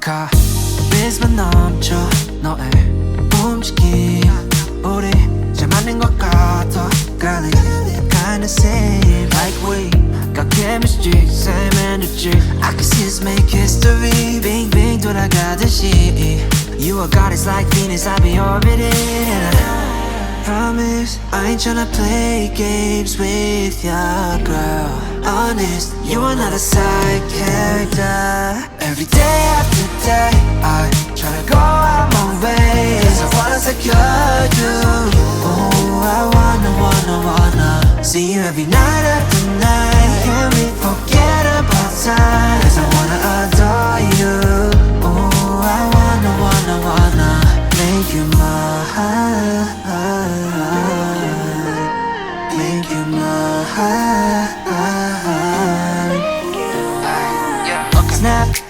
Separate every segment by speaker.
Speaker 1: 카리스마 넘쳐 너의 움직임 우리 잘 맞는 것 같아 Girl, kinda same like we got chemistry, same energy I can see us make history 빙빙 돌아가듯이 You are goddess like Venus, I'll be orbiting Promise, I ain't tryna play games with ya, girl Honest, you are not a side character Every day after day, I tryna go out my way Cause I wanna secure you Oh, I wanna see you every night after night Can we forget about time? Cause I wanna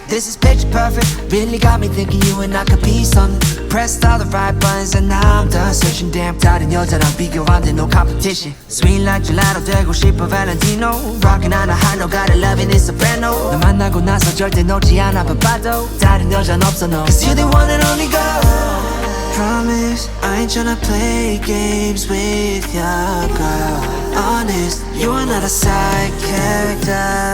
Speaker 1: This is picture perfect, really got me thinking you and I could be something. Pressed all the right buttons and now I'm done searching. Damn 다른 여자랑 비교 안 돼, no competition. Sweet like gelato 되고 싶어 Valentino. Rockin' on a high note, gotta love it, it's soprano. 너 만나고 나서 절대 놓지 않아 봐도 다른 여자는 없어 no. Cause you're the one and only girl. Promise, I ain't tryna play games with ya, girl. Honest, you are not a side character.